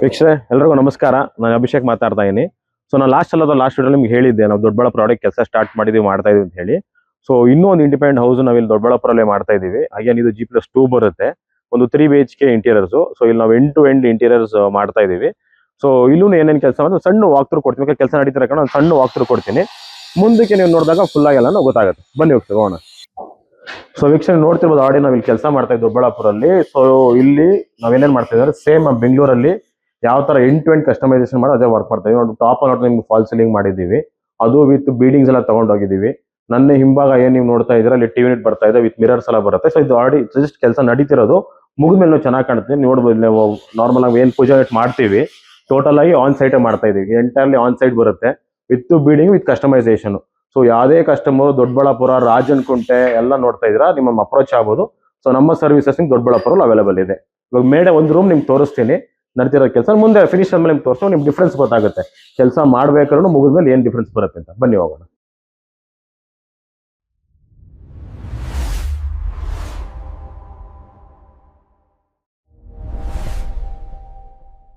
ವೀಕ್ಷಕರೇ ಎಲ್ರಿಗೂ ನಮಸ್ಕಾರ. ನಾನು ಅಭಿಷೇಕ್ ಮಾತಾಡ್ತಾ ಇದ್ದೀನಿ. ಸೊ ನಾನು ಲಾಸ್ಟ್ ವಿಡಿಯೋ ನಿಮ್ಗೆ ಹೇಳಿದ್ದೆ, ನಾವು ದೊಡ್ಡಬಳ್ಳಾಪುರ ಕೆಲಸ ಸ್ಟಾರ್ಟ್ ಮಾಡ್ತಾ ಇದೀವಿ ಅಂತ ಹೇಳಿ. ಸೊ ಇನ್ನೂ ಒಂದು ಇಂಡಿಪೆಂಡೆಂಟ್ ಹೌಸ್ ನಾವಿಲ್ಲಿ ದೊಡ್ಡಬಳ್ಳಾಪುರಲ್ಲೇ ಮಾಡ್ತಾ ಇದೀವಿ. ಹಾಗೇನು ಇದು G+2 ಬರುತ್ತೆ, ಒಂದು 3 BHK ಇಂಟೀರಿಯರ್ಸ್. ಸೊ ಇಲ್ಲಿ ನಾವು ಎಂಡ್ ಟು ಎಂಡ್ ಇಂಟೀರಿಯರ್ಸ್ ಮಾಡ್ತಾ ಇದೀವಿ. ಸೊ ಇಲ್ಲೂ ಏನೇನು ಕೆಲಸ ಅಂದ್ರೆ ಸಣ್ಣ ವಾಕ್ ಥ್ರೂ ಕೊಡ್ತೀನಿ. ಕೆಲಸ ನಡೀತಿರೋ ಕಾರಣ ಒಂದು ಸಣ್ಣ ವಾಕ್ ಥ್ರೂ ಕೊಡ್ತೀನಿ. ಮುಂದಕ್ಕೆ ನೀವು ನೋಡಿದಾಗ ಫುಲ್ ಆಗಿ ಎಲ್ಲ ಗೊತ್ತಾಗುತ್ತೆ. ಬನ್ನಿ ಹೋಗೋಣ. ಸೊ ವೀಕ್ಷಣೆ ನೋಡ್ತಿರ್ಬೋದು, ಆಡಿ ನಾವು ಇಲ್ಲಿ ಕೆಲಸ ಮಾಡ್ತಾ ಇದ್ದೀವಿ ದೊಡ್ಡಬಳ್ಳಾಪುರಲ್ಲಿ. ಸೊ ಇಲ್ಲಿ ನಾವೇನೇನು ಮಾಡ್ತಾ ಇದ್ದಾರೆ, ಸೇಮ್ ಬೆಂಗಳೂರಲ್ಲಿ ಯಾವ ತರ ಎಂಡ್ ಟು ಎಂಡ್ ಕಸ್ಟಮೈಸೇಷನ್ ಮಾಡೋ ಅದೇ ವರ್ಕ್ ಮಾಡ್ತಾ ಇದೀವಿ. ನೋಡಿ, ಟಾಪ್ ನೋಡಿ ನಿಮ್ಗೆ ಫಾಲ್ ಸೀಲಿಂಗ್ ಮಾಡಿದ್ದೀವಿ, ಅದು ವಿತ್ ಬೀಡಿಂಗ್ಸ್ ಎಲ್ಲ ತಗೊಂಡೋಗಿದ್ದೀವಿ. ನನ್ನ ಹಿಂಭಾಗ ಏನ್ ನೀವು ನೋಡ್ತಾ ಇದ್ದೀರಾ, ಅಲ್ಲಿ ಟಿವಿ ಯೂನಿಟ್ ಬರ್ತಾ ಇದೆ, ವಿತ್ ಮಿರರ್ಸ್ ಎಲ್ಲ ಬರುತ್ತೆ. ಸೊ ಇದು ಆಲ್ರೆಡಿ ಜಸ್ಟ್ ಕೆಲಸ ನಡೀತಿರೋದು, ಮುಗಿದ್ಮೇಲೆ ಚೆನ್ನಾಗಿ ಕಾಣುತ್ತೆ. ನೋಡ್ಬೋದು, ನಾವು ನಾರ್ಮಲ್ ಆಗಿ ಏನ್ ಪೂಜಾ ಮಾಡ್ತೀವಿ ಟೋಟಲ್ ಆಗಿ ಆನ್ ಸೈಟ್ ಮಾಡ್ತಾ ಇದೀವಿ. ಎಂಟೈರ್ಲಿ ಆನ್ ಸೈಟ್ ಬರುತ್ತೆ, with beading with customisation. So ಯಾವುದೇ ಕಸ್ಟಮರ್ ದೊಡ್ಡಬಳ್ಳಾಪುರ, ರಾಜನಕುಂಟೆ ಎಲ್ಲ ನೋಡ್ತಾ ಇದ್ದೀರಾ, ನಿಮ್ಮ ಅಪ್ರೋಚ್ ಆಗ್ಬೋದು. ಸೊ ನಮ್ಮ ಸರ್ವಿಸಸ್ ದೊಡ್ಡಬಳ್ಳಾಪುರ ಅವೈಲೇಬಲ್ ಇದೆ. ಇವಾಗ ಮೇಡೆ ಒಂದು ರೂಮ್ ನಿಮ್ಗೆ ತೋರಿಸ್ತೀನಿ, ನಡ್ತಿರೋ ಕೆಲಸ ಮುಂದೆ ಫಿನಿಶ್ ಆದ್ಮೇಲೆ ನಿಮ್ಗೆ ತೋರಿಸೋ, ನಿಮ್ಗೆ ಡಿಫ್ರೆನ್ಸ್ ಗೊತ್ತಾಗುತ್ತೆ. ಕೆಲಸ ಮಾಡ್ಬೇಕಾದ್ರೂ ಮುಗಿದ್ಮೇಲೆ ಏನ್ ಡಿಫ್ರೆನ್ಸ್ ಬರುತ್ತೆ ಅಂತ. ಬನ್ನಿ ಹೋಗೋಣ.